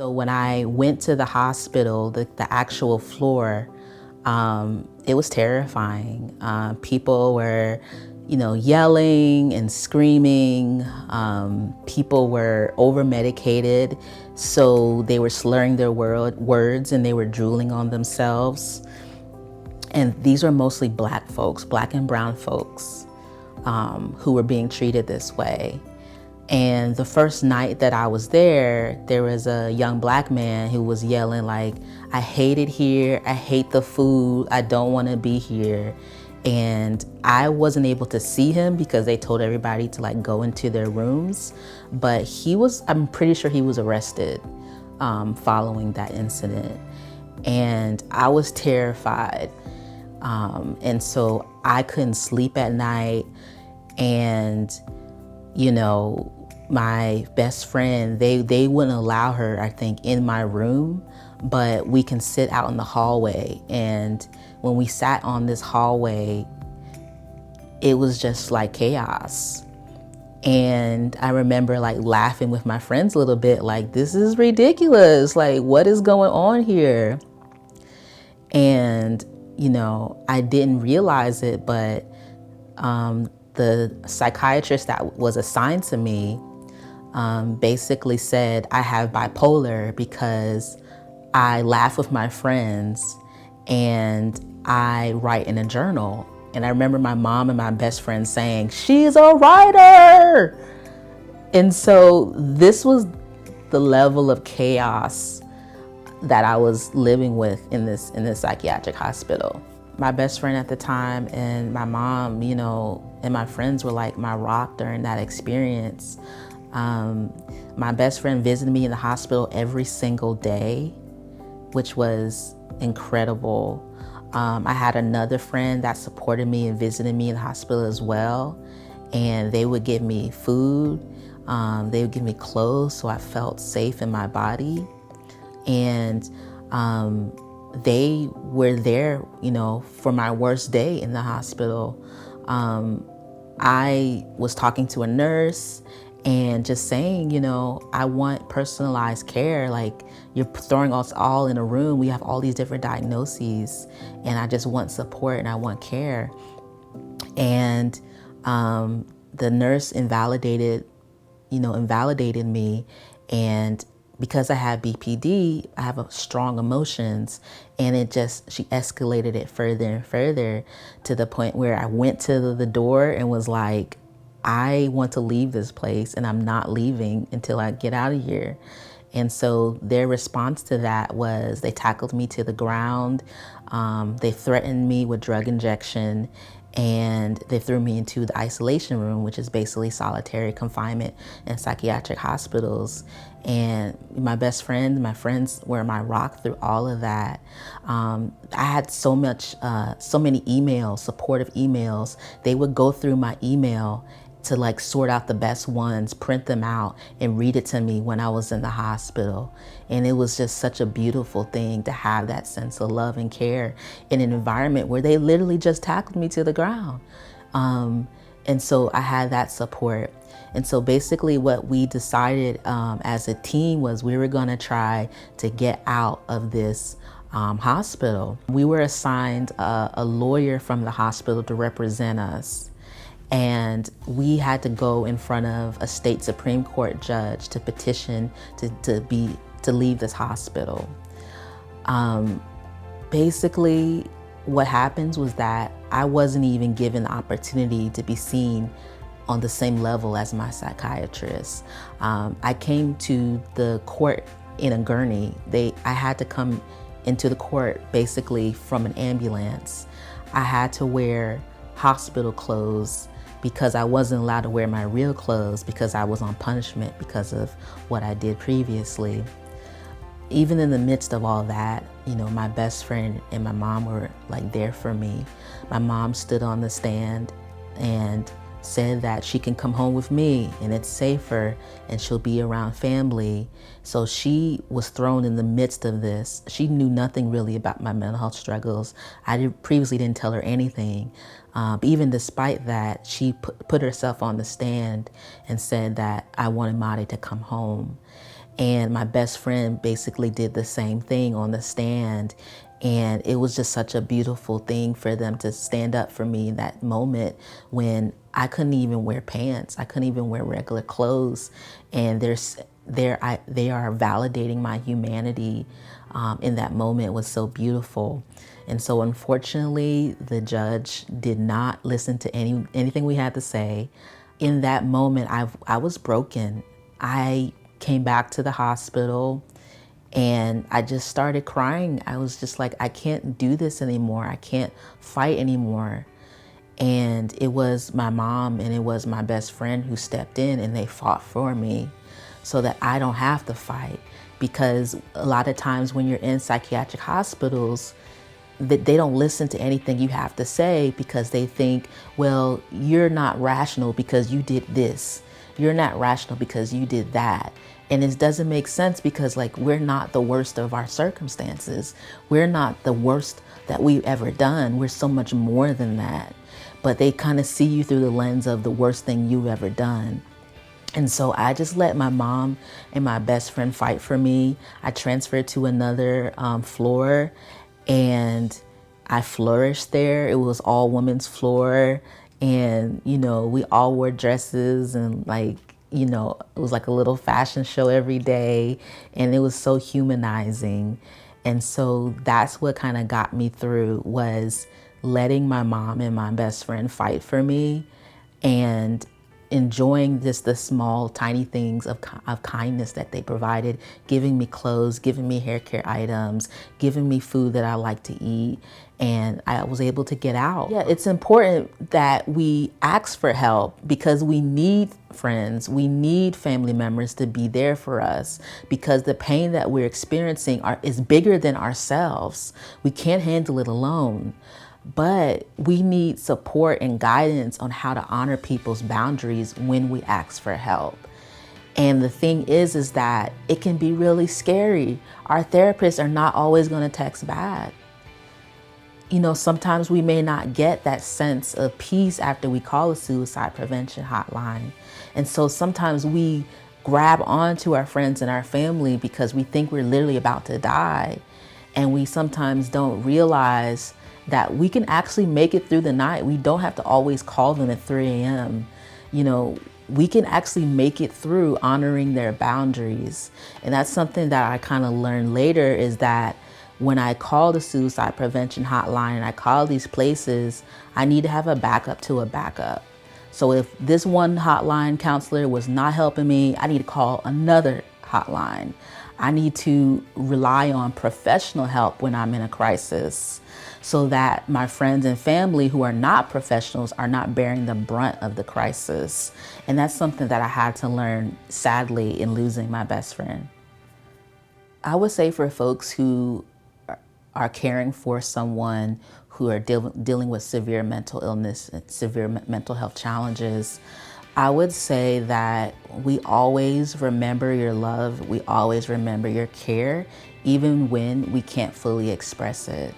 So when I went to the hospital, the actual floor, it was terrifying. People were, yelling and screaming. People were over-medicated, so they were slurring their words and they were drooling on themselves. And these were mostly Black folks, Black and brown folks, who were being treated this way. And the first night that I was there was a young Black man who was yelling like, "I hate it here, I hate the food, I don't want to be here." And I wasn't able to see him because they told everybody to like go into their rooms. But I'm pretty sure he was arrested following that incident. And I was terrified. And so I couldn't sleep at night. And, my best friend, they wouldn't allow her, I think, in my room, but we can sit out in the hallway. And when we sat on this hallway, it was just like chaos. And I remember like laughing with my friends a little bit, like, this is ridiculous. Like, what is going on here? And, I didn't realize it, but the psychiatrist that was assigned to me basically said I have bipolar because I laugh with my friends and I write in a journal. And I remember my mom and my best friend saying, "She's a writer." And so this was the level of chaos that I was living with in this psychiatric hospital. My best friend at the time and my mom, and my friends were like my rock during that experience. My best friend visited me in the hospital every single day, which was incredible. I had another friend that supported me and visited me in the hospital as well. And they would give me food. They would give me clothes so I felt safe in my body. And they were there, for my worst day in the hospital. I was talking to a nurse and just saying, I want personalized care. Like, you're throwing us all in a room. We have all these different diagnoses, and I just want support and I want care. And the nurse invalidated me. And because I have BPD, I have strong emotions, and she escalated it further and further to the point where I went to the door and was like, I want to leave this place and I'm not leaving until I get out of here. And so their response to that was they tackled me to the ground. They threatened me with drug injection, and they threw me into the isolation room, which is basically solitary confinement in psychiatric hospitals. And my best friend, my friends were my rock through all of that. I had so many emails, supportive emails. They would go through my email to like sort out the best ones, print them out, and read it to me when I was in the hospital. And it was just such a beautiful thing to have that sense of love and care in an environment where they literally just tackled me to the ground. And so I had that support. And so basically what we decided as a team was we were gonna try to get out of this hospital. We were assigned a lawyer from the hospital to represent us. And we had to go in front of a state Supreme Court judge to petition to leave this hospital. Basically, what happens was that I wasn't even given the opportunity to be seen on the same level as my psychiatrist. I came to the court in a gurney. I had to come into the court basically from an ambulance. I had to wear hospital clothes because I wasn't allowed to wear my real clothes because I was on punishment because of what I did previously. Even in the midst of all that, my best friend and my mom were like there for me. My mom stood on the stand and said that she can come home with me and it's safer and she'll be around family. So she was thrown in the midst of this. She knew nothing really about my mental health struggles. I previously didn't tell her anything. But even despite that, she put herself on the stand and said that I wanted Imadé to come home. And my best friend basically did the same thing on the stand. And it was just such a beautiful thing for them to stand up for me in that moment when I couldn't even wear pants. I couldn't even wear regular clothes. And they are validating my humanity in that moment. It was so beautiful. And so unfortunately, the judge did not listen to anything we had to say. In that moment, I was broken. I came back to the hospital and I just started crying. I was just like, I can't do this anymore. I can't fight anymore. And it was my mom and it was my best friend who stepped in and they fought for me so that I don't have to fight. Because a lot of times when you're in psychiatric hospitals, they don't listen to anything you have to say because they think, well, you're not rational because you did this. You're not rational because you did that. And it doesn't make sense because like we're not the worst of our circumstances. We're not the worst that we've ever done. We're so much more than that. But they kind of see you through the lens of the worst thing you've ever done. And so I just let my mom and my best friend fight for me. I transferred to another floor and I flourished there. It was all women's floor. And, you know, we all wore dresses and like, you know, it was like a little fashion show every day. And it was so humanizing. And so that's what kind of got me through was letting my mom and my best friend fight for me and enjoying just the small, tiny things of kindness that they provided, giving me clothes, giving me hair care items, giving me food that I like to eat, and I was able to get out. Yeah, it's important that we ask for help because we need friends, we need family members to be there for us because the pain that we're experiencing is bigger than ourselves. We can't handle it alone. But we need support and guidance on how to honor people's boundaries when we ask for help. And the thing is that it can be really scary. Our therapists are not always going to text back. You know, sometimes we may not get that sense of peace after we call a suicide prevention hotline. And so sometimes we grab onto our friends and our family because we think we're literally about to die. And we sometimes don't realize that we can actually make it through the night. We don't have to always call them at 3 a.m. You know, we can actually make it through honoring their boundaries. And that's something that I kind of learned later is that when I call the suicide prevention hotline and I call these places, I need to have a backup to a backup. So if this one hotline counselor was not helping me, I need to call another hotline. I need to rely on professional help when I'm in a crisis so that my friends and family who are not professionals are not bearing the brunt of the crisis. And that's something that I had to learn, sadly, in losing my best friend. I would say for folks who are caring for someone who are dealing with severe mental illness and severe mental health challenges, I would say that we always remember your love, we always remember your care, even when we can't fully express it.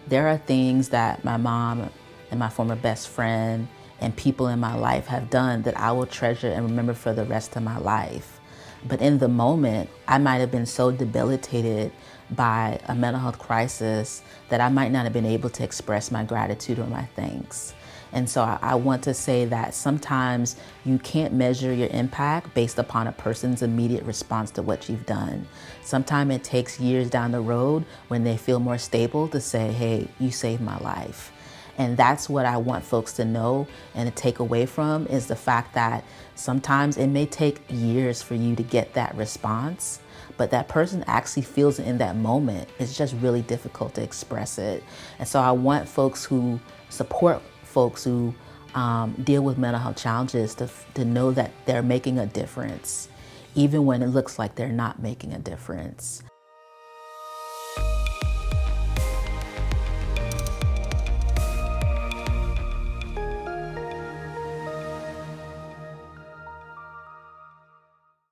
There are things that my mom and my former best friend and people in my life have done that I will treasure and remember for the rest of my life. But in the moment, I might have been so debilitated by a mental health crisis that I might not have been able to express my gratitude or my thanks. And so I want to say that sometimes you can't measure your impact based upon a person's immediate response to what you've done. Sometimes it takes years down the road when they feel more stable to say, hey, you saved my life. And that's what I want folks to know and to take away from is the fact that sometimes it may take years for you to get that response, but that person actually feels it in that moment. It's just really difficult to express it. And so I want folks who support folks who deal with mental health challenges to know that they're making a difference, even when it looks like they're not making a difference.